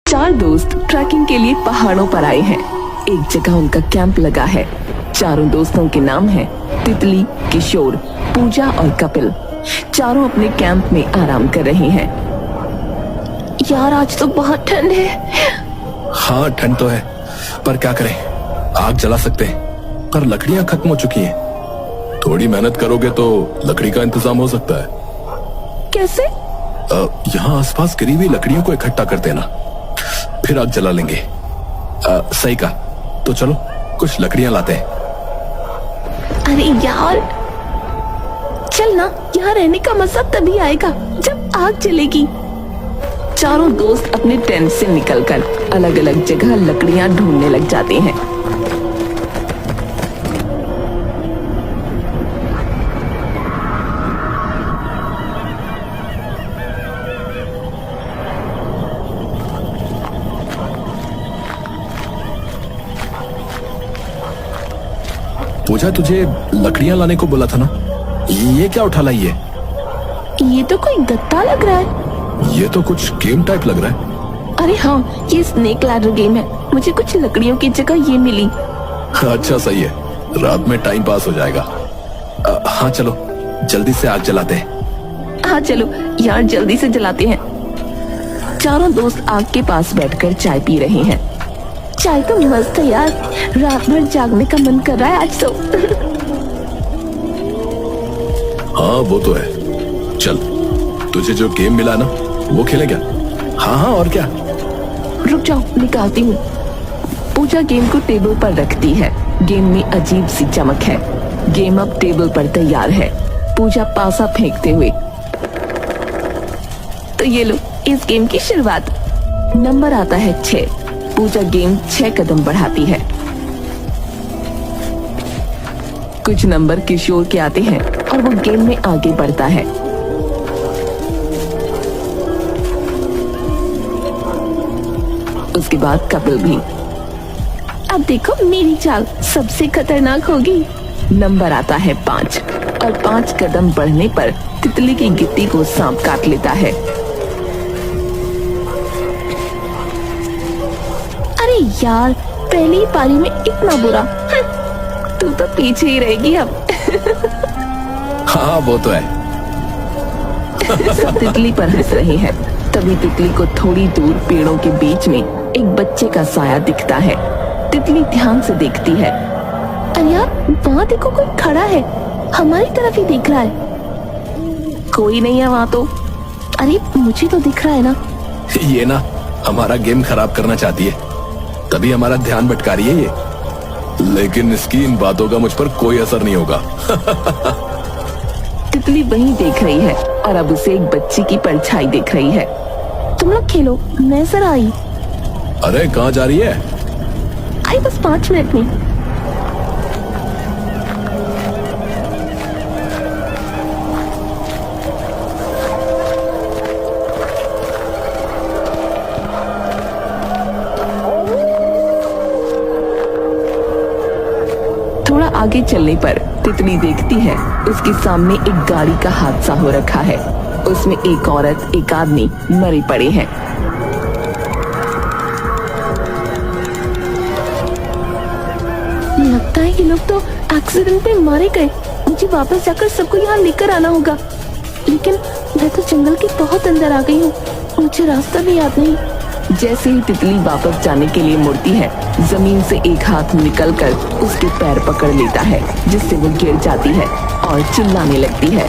चार दोस्त ट्रैकिंग के लिए पहाड़ों पर आए हैं। एक जगह उनका कैंप लगा है। चारों दोस्तों के नाम हैं तितली, किशोर, पूजा और कपिल। चारों अपने कैंप में आराम कर रहे हैं। यार आज तो बहुत ठंड है। हाँ ठंड तो है, पर क्या करें, आग जला सकते हैं, पर लकड़ियां खत्म हो चुकी हैं। थोड़ी मेहनत करोगे तो लकड़ी का इंतजाम हो सकता है। कैसे? यहाँ आसपास गिरी हुई लकड़ियों को इकट्ठा कर देना, फिर आग जला लेंगे। सही कहा, तो चलो कुछ लकड़ियां लाते हैं। अरे यार चल ना, यहाँ रहने का मजा तभी आएगा जब आग जलेगी। चारों दोस्त अपने टेंट से निकलकर अलग अलग जगह लकड़ियां ढूंढने लग जाते हैं। पूजा, तुझे लकड़ियां लाने को बोला था ना, ये क्या उठा लाई है? ये तो कोई गत्ता लग रहा है। ये तो कुछ गेम टाइप लग रहा है। अरे हाँ, ये स्नेक लैडर गेम है। मुझे कुछ लकड़ियों की जगह ये मिली। अच्छा सही है, रात में टाइम पास हो जाएगा। हाँ चलो जल्दी से आग जलाते हैं। हाँ चलो यार, जल्दी से जलाते हैं। चारों दोस्त आग के पास बैठकर चाय पी रहे हैं। चाय तो मस्त है यार, रात भर जागने का मन कर रहा है आज तो। हाँ वो तो है। चल तुझे जो गेम मिला ना वो खेले क्या? हाँ हाँ और क्या। रुक जाओ, निकालती हूँ। पूजा गेम को टेबल पर रखती है। गेम में अजीब सी चमक है। गेम अब टेबल पर तैयार है। पूजा पासा फेंकते हुए, तो ये लो इस गेम की शुरुआत। नंबर आता है 6। पूजा गेम 6 कदम बढ़ाती है। कुछ नंबर किशोर के आते हैं और वो गेम में आगे बढ़ता है। उसके बाद कपिल भी। अब देखो मेरी चाल सबसे खतरनाक होगी। नंबर आता है 5 और 5 कदम बढ़ने पर तितली की गिट्टी को सांप काट लेता है। अरे यार, पहली पारी में इतना बुरा। तू तो पीछे ही रहेगी अब। हाँ वो तो है। सब तितली पर हंस रहे हैं। तभी तितली को थोड़ी दूर पेड़ों के बीच में एक बच्चे का साया दिखता है। तितली ध्यान से देखती है। अरे यार, वहाँ देखो कोई खड़ा है, हमारी तरफ ही देख रहा है। कोई नहीं है वहाँ तो। अरे मुझे तो दिख रहा है ना। ये ना हमारा गेम खराब करना चाहती है, तभी हमारा ध्यान भटका रही है ये। लेकिन इसकी इन बातों का मुझ पर कोई असर नहीं होगा। तितली वहीं देख रही है और अब उसे एक बच्ची की परछाई दिख रही है। तुम लोग खेलो, मैं जरा आई। अरे कहाँ जा रही है? आई बस 5 मिनट में। थोड़ा आगे चलने पर तितली देखती है उसके सामने एक गाड़ी का हादसा हो रखा है। उसमें एक औरत, एक आदमी मरे पड़े हैं। लगता है ये लोग तो एक्सीडेंट में मारे गए। मुझे वापस जाकर सबको यहाँ लेकर आना होगा। लेकिन मैं तो जंगल के बहुत अंदर आ गई हूँ, मुझे रास्ता भी याद नहीं। जैसे ही तितली वापस जाने के लिए मुड़ती है, जमीन से एक हाथ निकलकर उसके पैर पकड़ लेता है, जिससे वो गिर जाती है और चिल्लाने लगती है।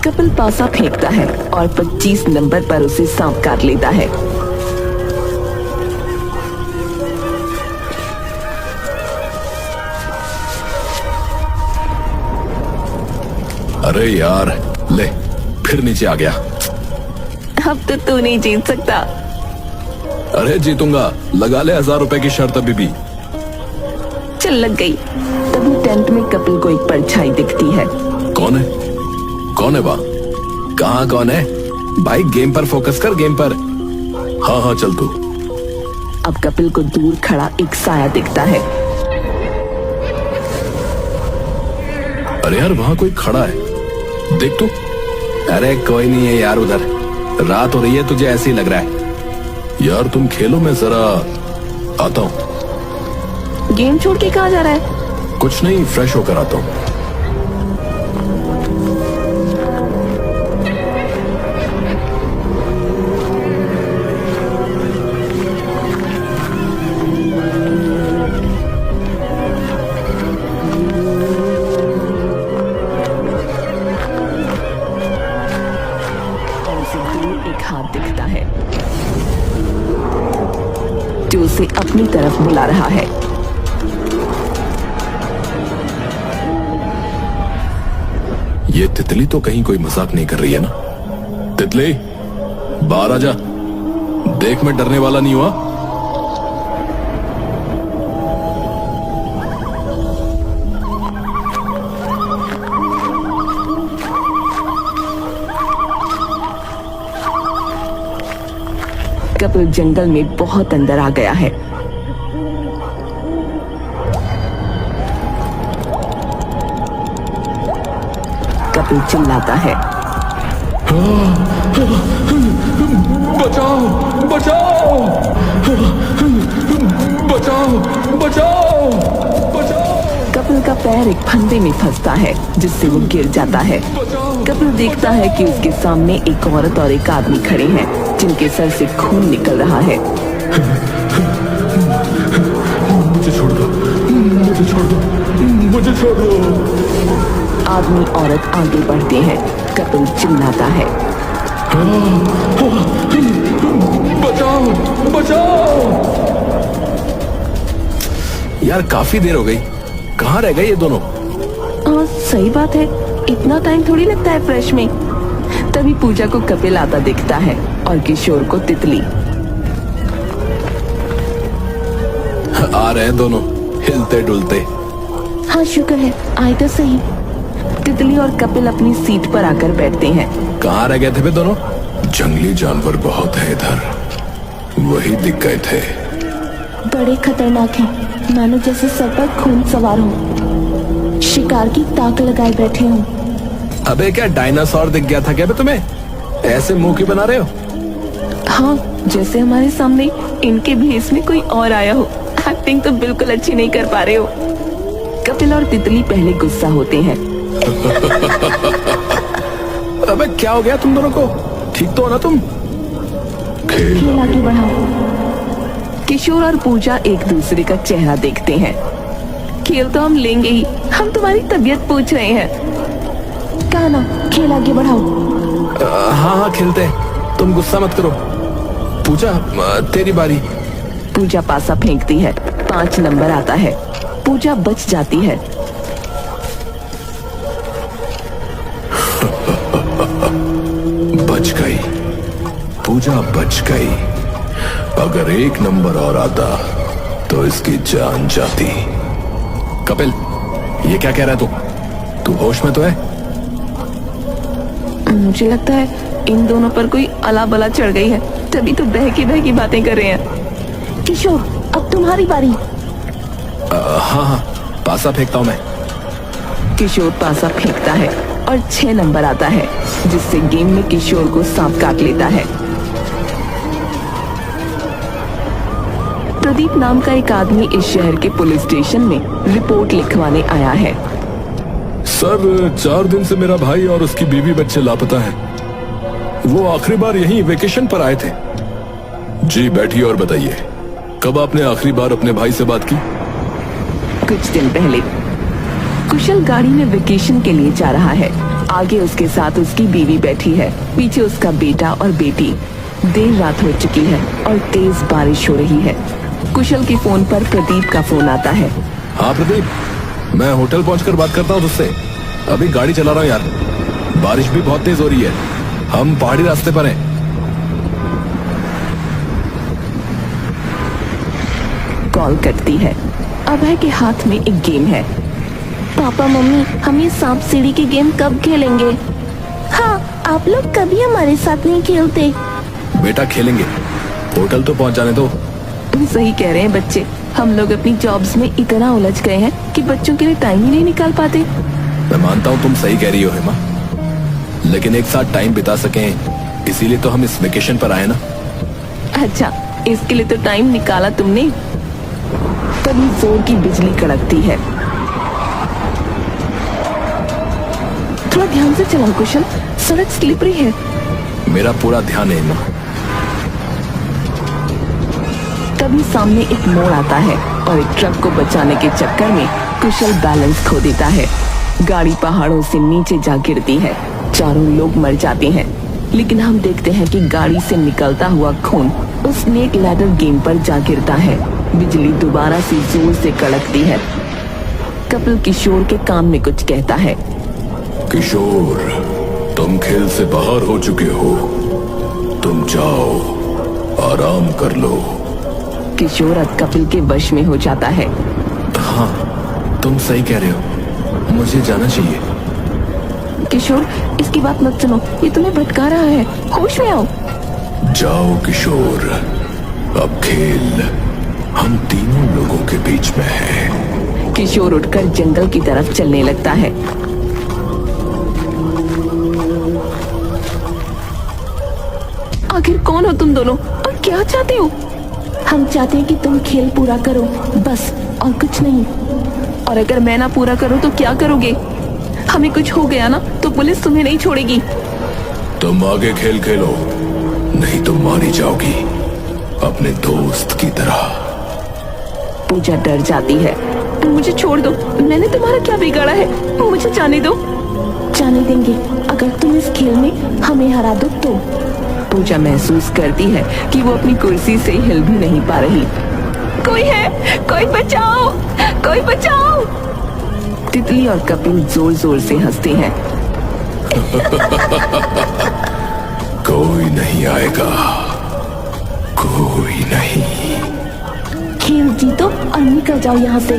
कपिल पासा फेंकता है और 25 नंबर पर उसे सांप काट लेता है। अरे यार, ले फिर नीचे आ गया। अब तो तू नहीं जीत सकता। अरे जीतूंगा, लगा ले 1000 रुपए की शर्त अभी भी। चल लग गई। तभी टेंट में कपिल को एक परछाई दिखती है। कौन है? कौन है वहाँ? कहाँ कौन है? भाई गेम पर फोकस कर, गेम पर। हाँ हाँ चल तू। अब कपिल को दूर खड़ा एक साया दिखता है। अरे यार वहाँ कोई खड़ा है, देख तू। अरे कोई नहीं है यार, उधर रात हो रही है, तुझे ऐसे ही लग रहा है। यार तुम खेलो, मैं जरा आता हूँ। गेम छोड़ के कहाँ जा रहा है? कुछ नहीं, फ्रेश होकर आता हूँ। एक हाथ दिखता है जो उसे अपनी तरफ बुला रहा है। ये तितली तो कहीं कोई मजाक नहीं कर रही है ना? तितली बाहर आ जा, देख मैं डरने वाला नहीं हुआ। कपिल जंगल में बहुत अंदर आ गया है। कपिल चिल्लाता है, बचाओ बचाओ बचाओ बचाओ बचाओ। कपिल का पैर एक फंदे में फंसता है जिससे वो गिर जाता है। कपिल देखता है कि उसके सामने एक औरत और एक आदमी खड़े हैं जिनके सर से खून निकल रहा है। मुझे छोड़ दो, मुझे छोड़ दो, मुझे छोड़ दो। आदमी औरत आगे बढ़ते हैं। कपिल चिल्लाता है, बचाओ बचाओ। यार काफी देर हो गई, कहाँ रह गए ये दोनों? सही बात है, इतना टाइम थोड़ी लगता है फ्रेश में। तभी पूजा को कपिल आता दिखता है और किशोर को तितली। आ रहे हैं दोनों हिलते डुलते। हाँ शुक्र है आए तो सही। तितली और कपिल अपनी सीट पर आकर बैठते हैं। कहाँ रह गए थे वे दोनों? जंगली जानवर बहुत है इधर, वही दिख गए थे। बड़े खतरनाक हैं, मानो जैसे सर पर खून सवार हो, शिकार की ताक लगाए बैठे हो। अबे क्या डायनासोर दिख गया था क्या बे तुम्हें? ऐसे मुंह क्यों बना रहे हो? हाँ, जैसे हमारे सामने इनके भेष में कोई और आया हो। एक्टिंग तो बिल्कुल अच्छी नहीं कर पा रहे हो। कपिल और तितली पहले गुस्सा होते हैं। अबे क्या हो गया तुम दोनों को? ठीक तो हो ना तुम? खेल आगे बढ़ाओ। किशोर और पूजा एक दूसरे का चेहरा देखते हैं। खेल तो हम लेंगे ही, हम तुम्हारी तबीयत पूछ रहे हैं। कहा ना, खेल आगे बढ़ाओ। हाँ हाँ खेलते हैं, तुम गुस्सा मत करो। पूजा तेरी बारी। पूजा पासा फेंकती है, 5 नंबर आता है। पूजा बच जाती है। बच गई, पूजा बच गई। अगर 1 नंबर और आता तो इसकी जान जाती। कपिल ये क्या कह रहा है तू होश में तो है? मुझे लगता है इन दोनों पर कोई अला बला चढ़ गई है, तभी तो बहकी बातें कर रहे हैं। किशोर अब तुम्हारी बारी। हाँ हाँ पासा फेंकता हूँ मैं। किशोर पासा फेंकता है और 6 नंबर आता है, जिससे गेम में किशोर को सांप काट लेता है। प्रदीप नाम का एक आदमी इस शहर के पुलिस स्टेशन में रिपोर्ट लिखवाने आया है। सर 4 दिन से मेरा भाई और उसकी बीवी बच्चे लापता हैं। वो आखिरी बार यहीं वेकेशन पर आए थे। जी बैठिए और बताइए, कब आपने आखिरी बार अपने भाई से बात की? कुछ दिन पहले। कुशल गाड़ी में वेकेशन के लिए जा रहा है। आगे उसके साथ उसकी बीवी बैठी है, पीछे उसका बेटा और बेटी। देर रात हो चुकी है और तेज बारिश हो रही है। कुशल के फोन पर प्रदीप का फोन आता है। हाँ प्रदीप, मैं होटल पहुंचकर बात करता हूँ तुझसे। अभी गाड़ी चला रहा हूँ यार, बारिश भी बहुत तेज हो रही है, हम पहाड़ी रास्ते पर हैं। कॉल कटती है। अभय के हाथ में एक गेम है। पापा मम्मी, हम ये सांप सीढ़ी की गेम कब खेलेंगे? हाँ, आप लोग कभी हमारे साथ नहीं खेलते। बेटा खेलेंगे, होटल तो पहुंच जाने दो। सही कह रहे हैं बच्चे, हम लोग अपनी जॉब्स में इतना उलझ गए हैं कि बच्चों के लिए टाइम ही नहीं निकाल पाते। मैं मानता हूँ तुम सही कह रही हो हेमा, लेकिन एक साथ टाइम बिता सकें, इसीलिए तो हम इस वेकेशन पर आए ना। अच्छा, इसके लिए तो टाइम निकाला तुमने। तभी जोर की बिजली कड़कती है। थोड़ा ध्यान से चलाओ कुशल, सड़क स्लिपरी है। मेरा पूरा ध्यान है माँ। तभी सामने एक मोड़ आता है और एक ट्रक को बचाने के चक्कर में कुशल बैलेंस खो देता है। गाड़ी पहाड़ों से नीचे जा गिरती है। चारों लोग मर जाते हैं, लेकिन हम देखते हैं कि गाड़ी से निकलता हुआ खून उस स्नेक लैडर गेम पर जा गिरता है। बिजली दोबारा से जोर से कड़कती है। कपिल किशोर के कान में कुछ कहता है। किशोर, तुम खेल से बाहर हो चुके हो, तुम जाओ, आराम कर लो। किशोर अब कपिल के वश में हो जाता है। हाँ, तुम सही कह रहे हो, मुझे जाना चाहिए। किशोर, इसकी बात मत सुनो, ये तुम्हें भटका रहा है। होश में आओ। जाओ किशोर, अब खेल हम तीनों लोगों के बीच में है। किशोर उठकर जंगल की तरफ चलने लगता है। आखिर कौन हो तुम दोनों और क्या चाहते हो? हम चाहते हैं कि तुम खेल पूरा करो, बस, और कुछ नहीं। और अगर मैं ना पूरा करूं तो क्या करोगे? हमें कुछ हो गया ना तो पुलिस तुम्हें नहीं छोड़ेगी। तुम आगे खेल खेलो, नहीं तो मारी जाओगी, अपने दोस्त की तरह। पूजा डर जाती है। मुझे छोड़ दो, मैंने तुम्हारा क्या बिगाड़ा है? मुझे जाने दो। जाने देंगे अगर तुम इस खेल में हमें हरा दो तो। पूजा महसूस करती है कि वो अपनी कुर्सी से हिल भी नहीं पा रही। कोई है, कोई बचाओ, कोई बचाओ। तितली और कपिल जोर जोर से हंसते हैं। कोई नहीं आएगा, कोई नहीं। खेल जीतो और निकल जाओ यहाँ से।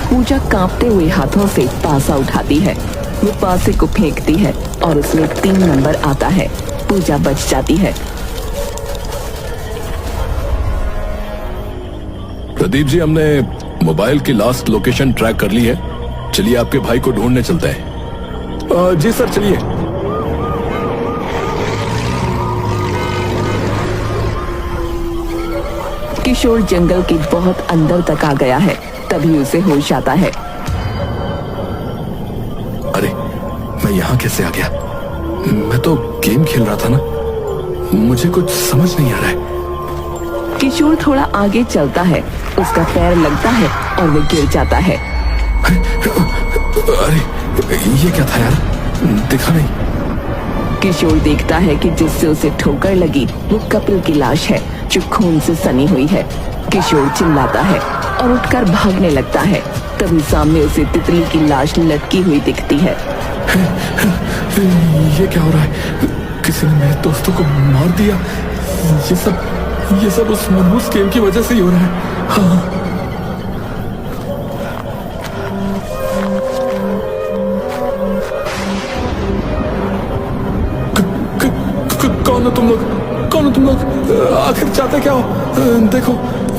पूजा कांपते हुए हाथों से पासा उठाती है। वो पासे को फेंकती है और उसमें 3 नंबर आता है। पूजा बच जाती है। प्रदीप जी, हमने मोबाइल की लास्ट लोकेशन ट्रैक कर ली है। चलिए आपके भाई को ढूंढने चलते हैं। जी सर, चलिए। किशोर जंगल के बहुत अंदर तक आ गया है। तभी उसे होश आता है। अरे, मैं यहाँ कैसे आ गया? मैं तो गेम खेल रहा था ना, मुझे कुछ समझ नहीं आ रहा है। किशोर थोड़ा आगे चलता है, उसका पैर लगता है और वो गिर जाता है। अरे, ये क्या था यार, दिखा नहीं। किशोर देखता है कि जिससे उसे ठोकर लगी वो कपिल की लाश है, जो खून से सनी हुई है। किशोर चिल्लाता है और उठकर भागने लगता है। तभी सामने उसे तितली की लाश लटकी हुई दिखती है। ये क्या हो रहा है? किसी ने मेरे दोस्तों को मार दिया। ये सब उस मनहूस गेम की वजह से ही हो रहा है। हाँ। कौन हो तुम लोग? कौन हो तुम लोग? आखिर चाहते क्या हो? देखो,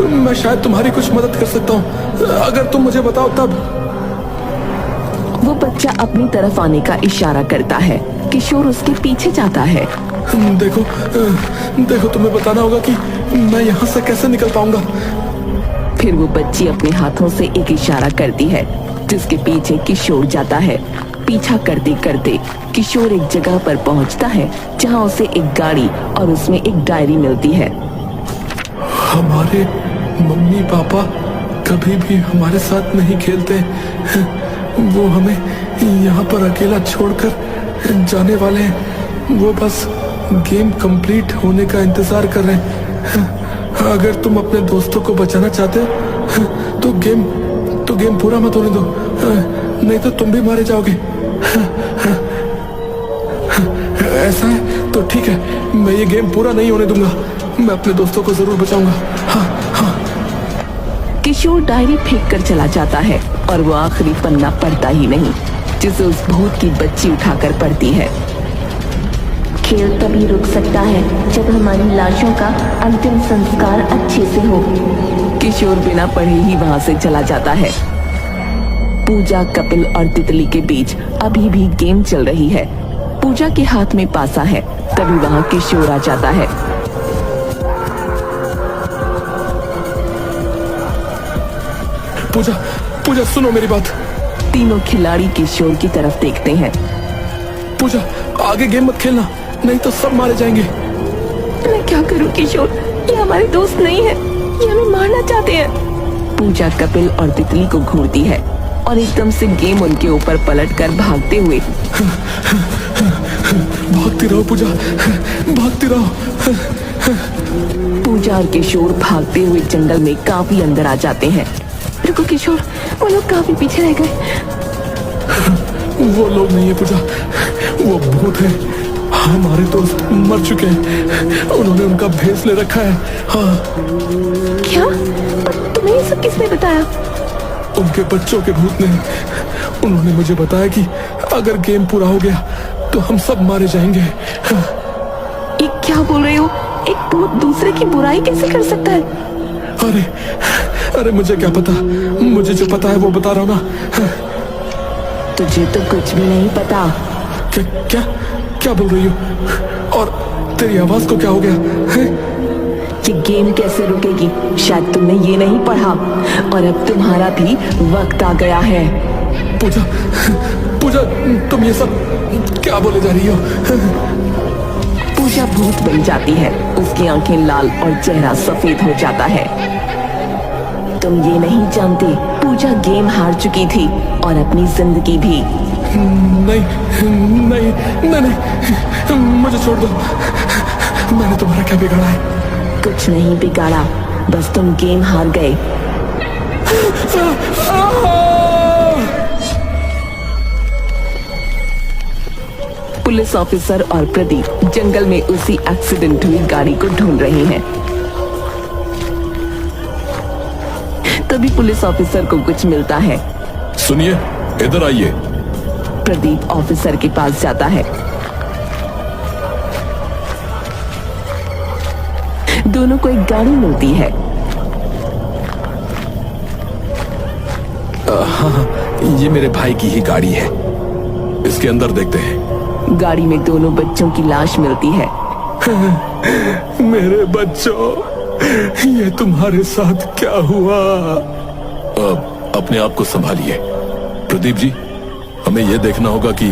मैं शायद तुम्हारी कुछ मदद कर सकता हूँ, अगर तुम मुझे बताओ तब। वो बच्चा अपनी तरफ आने का इशारा करता है। किशोर उसके पीछे जाता है। देखो, तुम्हें बताना होगा कि मैं यहाँ से कैसे निकल पाऊंगा। फिर वो बच्ची अपने हाथों से एक इशारा करती है, जिसके पीछे किशोर जाता है। पीछा करते करते किशोर एक जगह पर पहुंचता है, जहां उसे एक गाड़ी और उसमें एक डायरी मिलती है। हमारे मम्मी पापा कभी भी हमारे साथ नहीं खेलते, वो हमें यहाँ पर अकेला छोड़कर जाने वाले हैं। वो बस गेम कंप्लीट होने का इंतजार कर रहे हैं। अगर तुम अपने दोस्तों को बचाना चाहते हो तो गेम पूरा मत होने दो, नहीं तो तुम भी मारे जाओगे। ऐसा है तो ठीक है, मैं ये गेम पूरा नहीं होने दूंगा। मैं अपने दोस्तों को जरूर बचाऊंगा। हाँ। किशोर डायरी फेंक कर चला जाता है और वो आखिरी पन्ना पढ़ता ही नहीं, जिसे उस भूत की बच्ची उठाकर पढ़ती है। खेल तभी रुक सकता है जब हमारी लाशों का अंतिम संस्कार अच्छे से हो। किशोर बिना पढ़े ही वहां से चला जाता है। पूजा, कपिल और तितली के बीच अभी भी गेम चल रही है। पूजा के हाथ में पासा है। तभी वहाँ किशोर आ जाता है। पूजा, पूजा सुनो मेरी बात। तीनों खिलाड़ी किशोर की तरफ देखते हैं। पूजा आगे गेम मत खेलना, नहीं तो सब मारे जाएंगे। मैं क्या करूं किशोर, ये हमारे दोस्त नहीं है, ये हमें मारना चाहते हैं। पूजा कपिल और तितली को घूरती है और एकदम से गेम उनके ऊपर पलटकर भागते हुए। भागती रहो पूजा, भागती रहो। पूजा और किशोर भागते हुए जंगल में काफी अंदर आ जाते हैं। रुको किशोर, वो लोग काफी पीछे रह गए। वो लोग नहीं है पूजा, वो भूत है। हमारे दोस्त मर चुके हैं, उन्होंने उनका भेस ले रखा है। हाँ। क्या? पर तुम्हें ये सब किसने बताया? उनके बच्चों के भूत ने। उन्होंने मुझे बताया कि अगर गेम पूरा हो गया तो हम सब मारे जाएंगे। हाँ। ये क्या बोल रहे हो? एक भूत दूसरे की बुराई कैसे कर सकता है? अरे अरे मुझे क्या पता, मुझे जो पता है वो बता रहा हूँ ना। हाँ। तुझे तो कुछ भी नहीं पता। क्या क्या क्या बोल रही हो? और तेरी आवाज को क्या हो गया है? ये गेम कैसे रुकेगी? शायद तुमने ये नहीं पढ़ा, और अब तुम्हारा भी वक्त आ गया है। पूजा, पूजा तुम ये सब क्या बोले जा रही हो? पूजा भूत बन जाती है, उसकी आंखें लाल और चेहरा सफेद हो जाता है। तुम ये नहीं जानते, पूजा गेम हार चुकी थी और अपनी जिंदगी भी। नहीं नहीं नहीं नहीं, मुझे छोड़ दो। मैंने तुम्हारा क्या बिगाड़ा है? कुछ नहीं बिगाड़ा, बस तुम गेम हार गए। पुलिस ऑफिसर और प्रदीप जंगल में उसी एक्सीडेंट हुई गाड़ी को ढूंढ रहे हैं। तभी पुलिस ऑफिसर को कुछ मिलता है। सुनिए, इधर आइए। प्रदीप ऑफिसर के पास जाता है। दोनों को एक गाड़ी मिलती है। हाँ, ये मेरे भाई की ही गाड़ी है। इसके अंदर देखते हैं। गाड़ी में दोनों बच्चों की लाश मिलती है। मेरे बच्चों, ये तुम्हारे साथ क्या हुआ? अपने आप को संभालिए। प्रदीप जी, हमें यह देखना होगा कि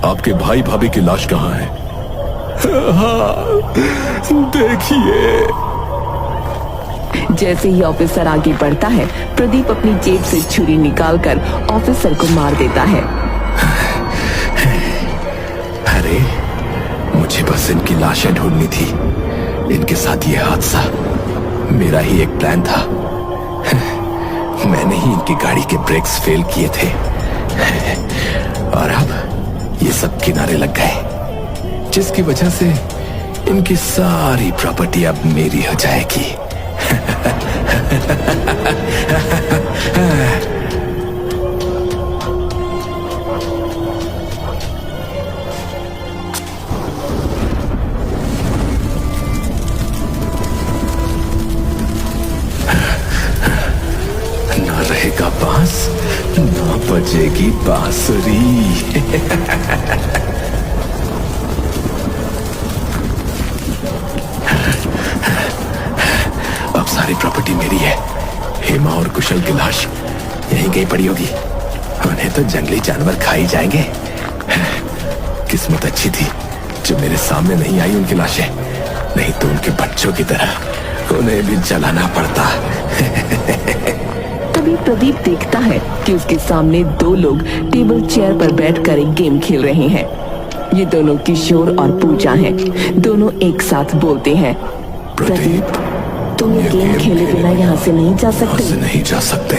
आपके भाई भाभी की लाश कहाँ है। हाँ, देखिए। जैसे ही ऑफिसर आगे बढ़ता है, प्रदीप अपनी जेब से छुरी निकालकर ऑफिसर को मार देता है। अरे, मुझे बस इनकी लाशें ढूंढनी थी। इनके साथ ये हादसा मेरा ही एक प्लान था। मैंने ही इनकी गाड़ी के ब्रेक्स फेल किए थे, और अब ये सब किनारे लग गए, जिसकी वजह से इनकी सारी प्रॉपर्टी अब मेरी हो जाएगी। ना रहेगा बांस, ना बजेगी बांसुरी। अब सारी प्रॉपर्टी मेरी है। हेमा और कुशल की लाश यहीं कहीं पड़ी होगी। उन्हें तो जंगली जानवर खा ही जाएंगे। किस्मत अच्छी थी जो मेरे सामने नहीं आई उनकी लाशें, नहीं तो उनके बच्चों की तरह उन्हें भी जलाना पड़ता। तभी प्रदीप देखता है कि उसके सामने दो लोग टेबल चेयर पर बैठकर एक गेम खेल रहे हैं। ये दोनों किशोर और पूजा हैं। दोनों एक साथ बोलते हैं, प्रदीप, तुम ये गेम खेले बिना यहाँ से नहीं जा सकते। नहीं जा सकते।